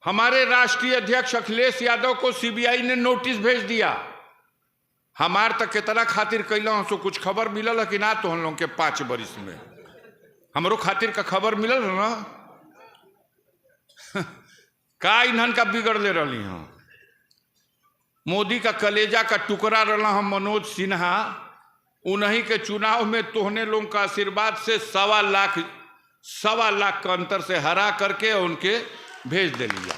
हमारे राष्ट्रीय अध्यक्ष अखिलेश यादव को सीबीआई ने नोटिस भेज दिया। हमार तक कितना खातिर कैल सो कुछ खबर मिलल है कि ना? तो हम लोग के 5 वर्ष में हमरो खातिर का खबर मिलल है ना? का इन्हन का बिगड़ ले रही हैं। मोदी का कलेजा का टुकड़ा रहा हम मनोज सिन्हा, उन्हीं के चुनाव में तोहने लोगों का आशीर्वाद से 1.25 लाख का अंतर से हरा करके उनके भेज दे लिया।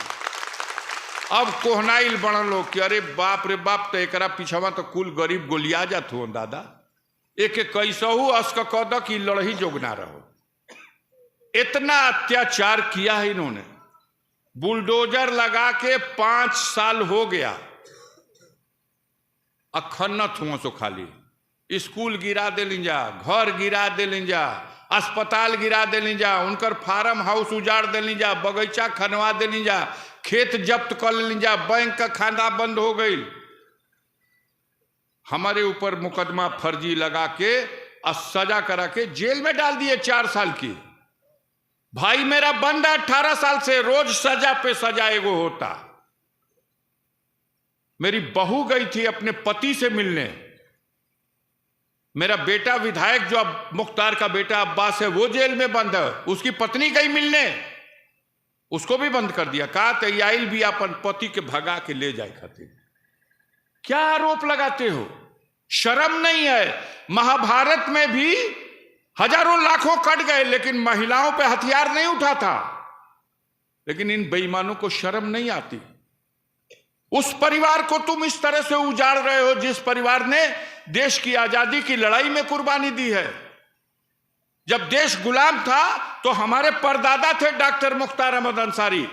अब कोहनाइल बन लोग कि अरे बाप रे बाप, तो एकरा पीछवा तो कुल गरीब गोलिया जात हो दादा, एक कैसहू अस्क कद की लड़ही जोगना रहो। इतना अत्याचार किया है इन्होंने, बुलडोजर लगा के 5 साल हो गया। अखन्नत हुआ सो खाली स्कूल गिरा दे लिंजा, घर गिरा दे लिंजा, अस्पताल गिरा दे लिंजा, उनकर फार्म हाउस उजाड़ दे लिंजा, बगीचा खनवा दे लिंजा, खेत जब्त कर लिंजा, बैंक का खाता बंद हो गई। हमारे ऊपर मुकदमा फर्जी लगा के और सजा करा के जेल में डाल दिए 4 साल की। भाई मेरा बंद है 18 साल से, रोज सजा पे सजा एगो होता। मेरी बहू गई थी अपने पति से मिलने, मेरा बेटा विधायक जो अब मुख्तार का बेटा अब्बास है वो जेल में बंद है, उसकी पत्नी गई मिलने, उसको भी बंद कर दिया। कहा तैयारी भी अपन पति के भगा के ले जाए खातिर। क्या आरोप लगाते हो? शर्म नहीं है? महाभारत में भी हजारों लाखों कट गए लेकिन महिलाओं पे हथियार नहीं उठा था। लेकिन इन बेईमानों को शर्म नहीं आती। उस परिवार को तुम इस तरह से उजाड़ रहे हो जिस परिवार ने देश की आजादी की लड़ाई में कुर्बानी दी है। जब देश गुलाम था तो हमारे परदादा थे डॉक्टर मुख्तार अहमद अंसारी,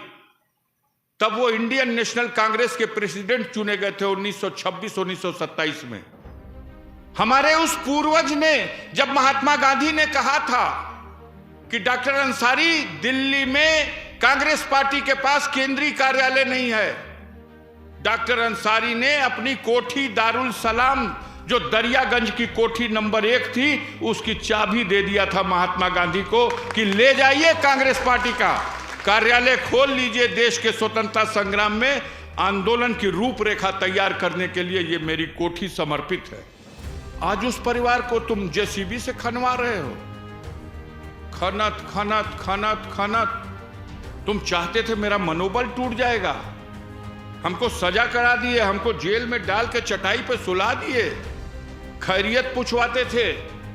तब वो इंडियन नेशनल कांग्रेस के प्रेसिडेंट चुने गए थे 1926-1927 में। हमारे उस पूर्वज ने, जब महात्मा गांधी ने कहा था कि डॉक्टर अंसारी दिल्ली में कांग्रेस पार्टी के पास केंद्रीय कार्यालय नहीं है, डॉक्टर अंसारी ने अपनी कोठी दारुल सलाम जो दरियागंज की कोठी नंबर 1 थी उसकी चाबी दे दिया था महात्मा गांधी को कि ले जाइए कांग्रेस पार्टी का कार्यालय खोल लीजिए, देश के स्वतंत्रता संग्राम में आंदोलन की रूपरेखा तैयार करने के लिए ये मेरी कोठी समर्पित है। आज उस परिवार को तुम जेसीबी से खनवा रहे हो। खनत खनत खनत खनत। तुम चाहते थे मेरा मनोबल टूट जाएगा, हमको सजा करा दिए, हमको जेल में डाल के चटाई पे सुला दिए, खैरियत पूछवाते थे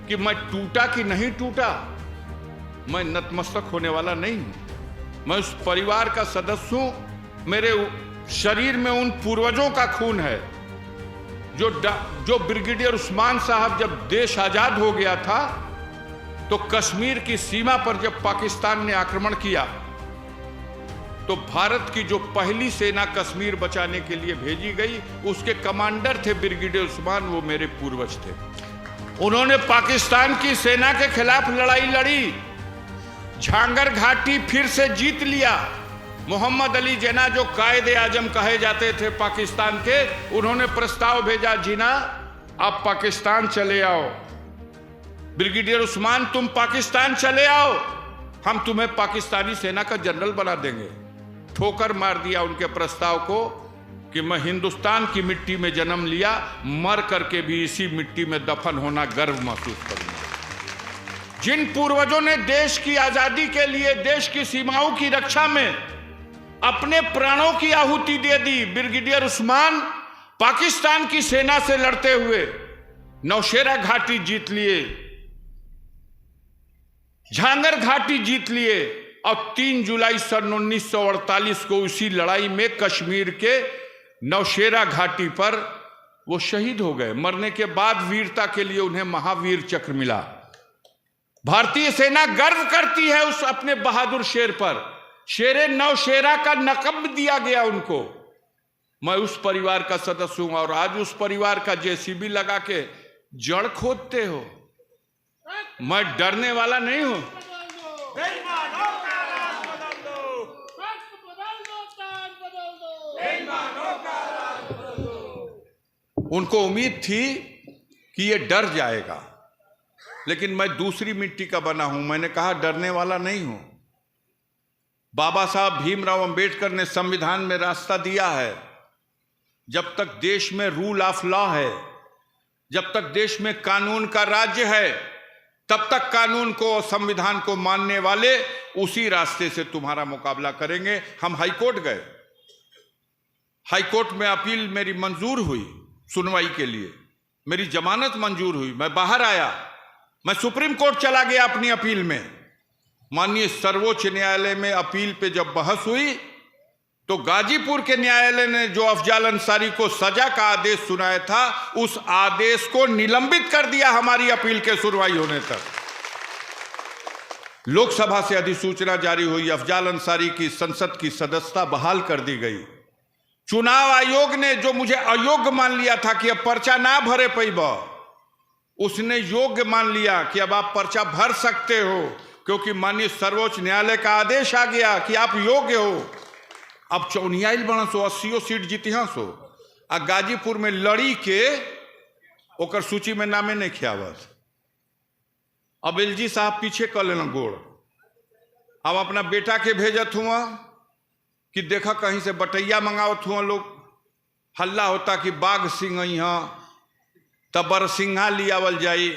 कि मैं टूटा कि नहीं टूटा। मैं नतमस्तक होने वाला नहीं हूं। मैं उस परिवार का सदस्य हूं। मेरे शरीर में उन पूर्वजों का खून है जो ब्रिगेडियर उस्मान साहब जब देश आजाद हो गया था तो कश्मीर की सीमा पर जब पाकिस्तान ने आक्रमण किया तो भारत की जो पहली सेना कश्मीर बचाने के लिए भेजी गई उसके कमांडर थे ब्रिगेडियर उस्मान, वो मेरे पूर्वज थे। उन्होंने पाकिस्तान की सेना के खिलाफ लड़ाई लड़ी, झांगर घाटी फिर से जीत लिया। मोहम्मद अली जिन्ना जो कायदे आजम कहे जाते थे पाकिस्तान के, उन्होंने प्रस्ताव भेजा, जिन्ना आप पाकिस्तान चले आओ, ब्रिगेडियर उस्मान तुम पाकिस्तान चले आओ, हम तुम्हें पाकिस्तानी सेना का जनरल बना देंगे। ठोकर मार दिया उनके प्रस्ताव को कि मैं हिंदुस्तान की मिट्टी में जन्म लिया, मर करके भी इसी मिट्टी में दफन होना गर्व महसूस करूंगा। जिन पूर्वजों ने देश की आजादी के लिए, देश की सीमाओं की रक्षा में अपने प्राणों की आहुति दे दी, ब्रिगेडियर उस्मान पाकिस्तान की सेना से लड़ते हुए नौशेरा घाटी जीत लिए, झांगर घाटी जीत लिए और 3 जुलाई सन 1948 को उसी लड़ाई में कश्मीर के नौशेरा घाटी पर वो शहीद हो गए। मरने के बाद वीरता के लिए उन्हें महावीर चक्र मिला। भारतीय सेना गर्व करती है उस अपने बहादुर शेर पर। शेरे नौशेरा का नकब दिया गया उनको। मैं उस परिवार का सदस्य हूं और आज उस परिवार का जेसीबी लगा के जड़ खोदते हो। मैं डरने वाला नहीं हूं। उनको उम्मीद थी कि ये डर जाएगा, लेकिन मैं दूसरी मिट्टी का बना हूं। मैंने कहा डरने वाला नहीं हूं। बाबा साहब भीमराव अंबेडकर ने संविधान में रास्ता दिया है, जब तक देश में रूल ऑफ लॉ है, जब तक देश में कानून का राज्य है, तब तक कानून को और संविधान को मानने वाले उसी रास्ते से तुम्हारा मुकाबला करेंगे। हम हाईकोर्ट गए, हाईकोर्ट में अपील मेरी मंजूर हुई सुनवाई के लिए, मेरी जमानत मंजूर हुई, मैं बाहर आया, मैं सुप्रीम कोर्ट चला गया अपनी अपील में। माननीय सर्वोच्च न्यायालय में अपील पे जब बहस हुई तो गाजीपुर के न्यायालय ने जो अफजाल अंसारी को सजा का आदेश सुनाया था, उस आदेश को निलंबित कर दिया हमारी अपील के सुनवाई होने तक। लोकसभा से अधिसूचना जारी हुई, अफजाल अंसारी की संसद की सदस्यता बहाल कर दी गई। चुनाव आयोग ने जो मुझे अयोग्य मान लिया था कि अब पर्चा ना भरे पैबा, उसने योग्य मान लिया कि अब आप पर्चा भर सकते हो, क्योंकि माननीय सर्वोच्च न्यायालय का आदेश आ गया कि आप योग्य हो। अब 94 बना 80 सीट जीती हाँ सो आ गाजीपुर में लड़ी के ओकर सूची में नामे नहीं खियावत। अब एलजी साहब पीछे कर लेना गोड़, अब अपना बेटा के भेजत हुआ कि देखा कहीं से बटैया मंगावत हुआ, लोग हल्ला होता कि बाघ सिंह यहाँ तबर सिंहा लियावल जाई।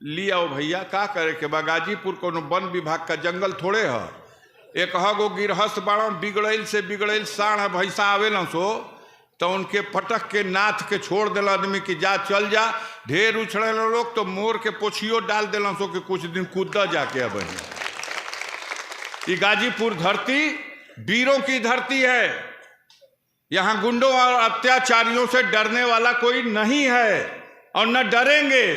लियाओ भैया, का करे के बा? गाजीपुर कोनो वन विभाग का जंगल थोड़े है। एक गो गिरहस्थ बाड़ा बिगड़ैल से बिगड़ैल साढ़ भैंसा आवेला सो तो उनके पटक के नाथ के छोड़ दिला आदमी कि जा चल जा। ढेर उछड़े लोग तो मोर के पोछियो डाल दिला सो कि कुछ दिन कूदा जाके। अब ये गाजीपुर धरती वीरों की धरती है, यहां गुंडों और अत्याचारियों से डरने वाला कोई नहीं है और न डरेंगे।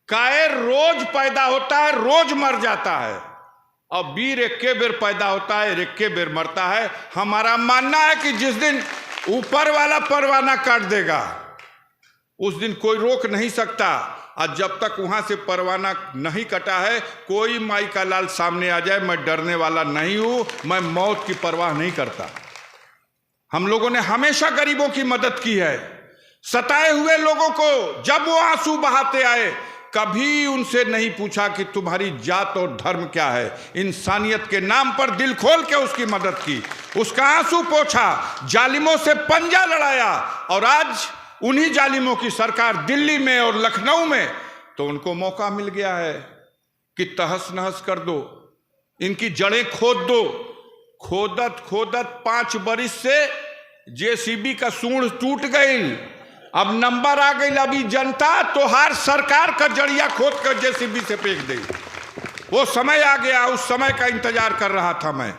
कायर रोज पैदा होता है, रोज मर जाता है, और वीर इक्के बेर पैदा होता है, इक्के बेर मरता है। हमारा मानना है कि जिस दिन ऊपर वाला परवाना काट देगा उस दिन कोई रोक नहीं सकता, और जब तक वहां से परवाना नहीं कटा है, कोई माई का लाल सामने आ जाए, मैं डरने वाला नहीं हूं, मैं मौत की परवाह नहीं करता। हम लोगों ने हमेशा गरीबों की मदद की है, सताए हुए लोगों को जब वो आंसू बहाते आए, कभी उनसे नहीं पूछा कि तुम्हारी जात और धर्म क्या है। इंसानियत के नाम पर दिल खोल के उसकी मदद की, उसका आंसू पोंछा, जालिमों से पंजा लड़ाया। और आज उन्हीं जालिमों की सरकार दिल्ली में और लखनऊ में, तो उनको मौका मिल गया है कि तहस नहस कर दो, इनकी जड़ें खोद दो। खोदत खोदत 5 बरिस से जेसीबी का सूंड टूट गई, अब नंबर आ गई। अभी जनता तो हर सरकार का जड़िया खोद कर जेसीबी से फेंक दे। वो समय आ गया, उस समय का इंतजार कर रहा था मैं,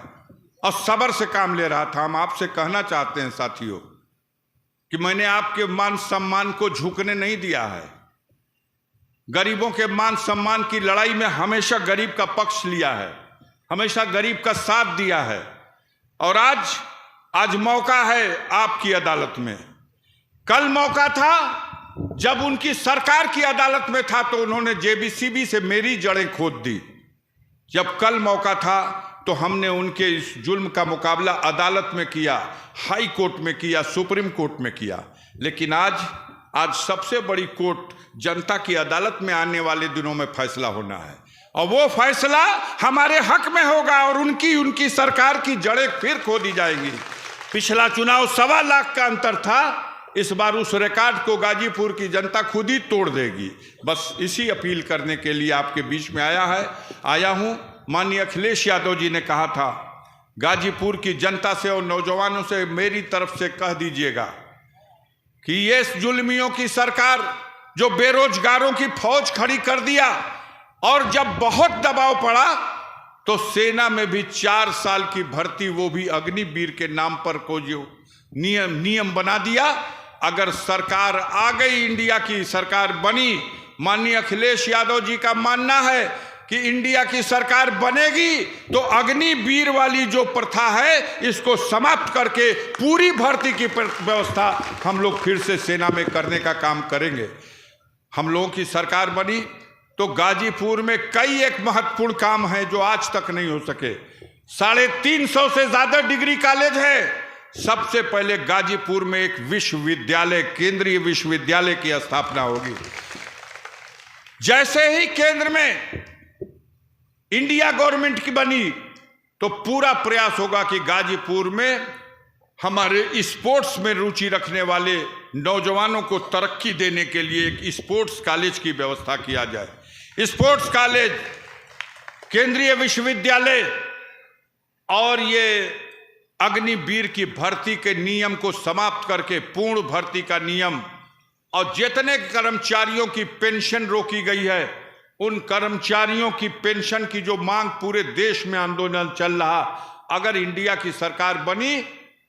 और सब्र से काम ले रहा था। हम आपसे कहना चाहते हैं साथियों कि मैंने आपके मान सम्मान को झुकने नहीं दिया है। गरीबों के मान सम्मान की लड़ाई में हमेशा गरीब का पक्ष लिया है, हमेशा गरीब का साथ दिया है। और आज मौका है आपकी अदालत में। कल मौका था जब उनकी सरकार की अदालत में था तो उन्होंने जेसीबी से मेरी जड़ें खोद दी। जब कल मौका था तो हमने उनके इस जुल्म का मुकाबला अदालत में किया, हाई कोर्ट में किया, सुप्रीम कोर्ट में किया। लेकिन आज सबसे बड़ी कोर्ट जनता की अदालत में आने वाले दिनों में फैसला होना है, और वो फैसला हमारे हक में होगा, और उनकी सरकार की जड़ें फिर खोदी जाएंगी। पिछला चुनाव 1.25 लाख का अंतर था, इस बार उस रिकॉर्ड को गाजीपुर की जनता खुद ही तोड़ देगी। बस इसी अपील करने के लिए आपके बीच में आया हूं। माननीय अखिलेश यादव जी ने कहा था, गाजीपुर की जनता से और नौजवानों से मेरी तरफ से कह दीजिएगा कि ये जुल्मियों की सरकार जो बेरोजगारों की फौज खड़ी कर दिया, और जब बहुत दबाव पड़ा तो सेना में भी 4 साल की भर्ती, वो भी अग्निवीर के नाम पर को जो नियम बना दिया। अगर सरकार आ गई, इंडिया की सरकार बनी, माननीय अखिलेश यादव जी का मानना है कि इंडिया की सरकार बनेगी तो अग्निवीर वाली जो प्रथा है इसको समाप्त करके पूरी भर्ती की व्यवस्था हम लोग फिर से सेना में करने का काम करेंगे। हम लोगों की सरकार बनी तो गाजीपुर में कई एक महत्वपूर्ण काम है जो आज तक नहीं हो सके। 350 से ज्यादा डिग्री कॉलेज है। सबसे पहले गाजीपुर में एक विश्वविद्यालय, केंद्रीय विश्वविद्यालय की स्थापना होगी। जैसे ही केंद्र में इंडिया गवर्नमेंट की बनी तो पूरा प्रयास होगा कि गाजीपुर में हमारे स्पोर्ट्स में रुचि रखने वाले नौजवानों को तरक्की देने के लिए एक स्पोर्ट्स कॉलेज की व्यवस्था किया जाए। स्पोर्ट्स कॉलेज, केंद्रीय विश्वविद्यालय और ये अग्निवीर की भर्ती के नियम को समाप्त करके पूर्ण भर्ती का नियम, और जितने कर्मचारियों की पेंशन रोकी गई है उन कर्मचारियों की पेंशन की जो मांग पूरे देश में आंदोलन चल रहा, अगर इंडिया की सरकार बनी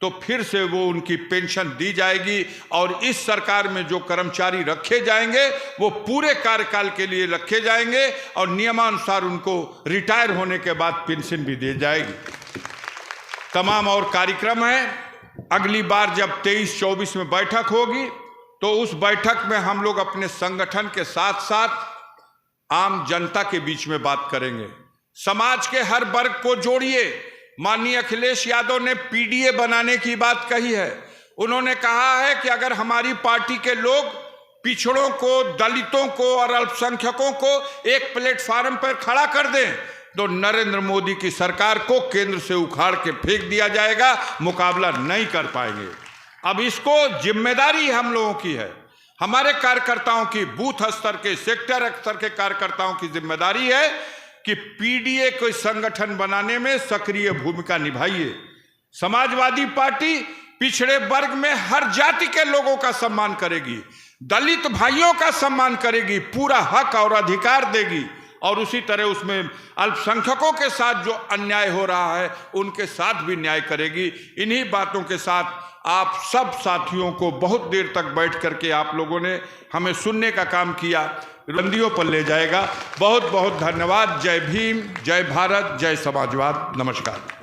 तो फिर से वो उनकी पेंशन दी जाएगी। और इस सरकार में जो कर्मचारी रखे जाएंगे वो पूरे कार्यकाल के लिए रखे जाएंगे और नियमानुसार उनको रिटायर होने के बाद पेंशन भी दी जाएगी। तमाम और कार्यक्रम है। अगली बार जब 23-24 में बैठक होगी तो उस बैठक में हम लोग अपने संगठन के साथ साथ आम जनता के बीच में बात करेंगे। समाज के हर वर्ग को जोड़िए। माननीय अखिलेश यादव ने पीडीए बनाने की बात कही है। उन्होंने कहा है कि अगर हमारी पार्टी के लोग पिछड़ों को, दलितों को और अल्पसंख्यकों को एक प्लेटफार्म पर खड़ा कर दें तो नरेंद्र मोदी की सरकार को केंद्र से उखाड़ के फेंक दिया जाएगा, मुकाबला नहीं कर पाएंगे। अब इसको जिम्मेदारी हम लोगों की है, हमारे कार्यकर्ताओं की, बूथ स्तर के, सेक्टर स्तर के कार्यकर्ताओं की जिम्मेदारी है कि पीडीए को संगठन बनाने में सक्रिय भूमिका निभाइए। समाजवादी पार्टी पिछड़े वर्ग में हर जाति के लोगों का सम्मान करेगी, दलित भाइयों का सम्मान करेगी, पूरा हक और अधिकार देगी, और उसी तरह उसमें अल्पसंख्यकों के साथ जो अन्याय हो रहा है उनके साथ भी न्याय करेगी। इन्हीं बातों के साथ आप सब साथियों को बहुत देर तक बैठ करके आप लोगों ने हमें सुनने का काम किया, बुलंदियों पर ले जाएगा। बहुत बहुत धन्यवाद। जय भीम, जय भारत, जय समाजवाद। नमस्कार।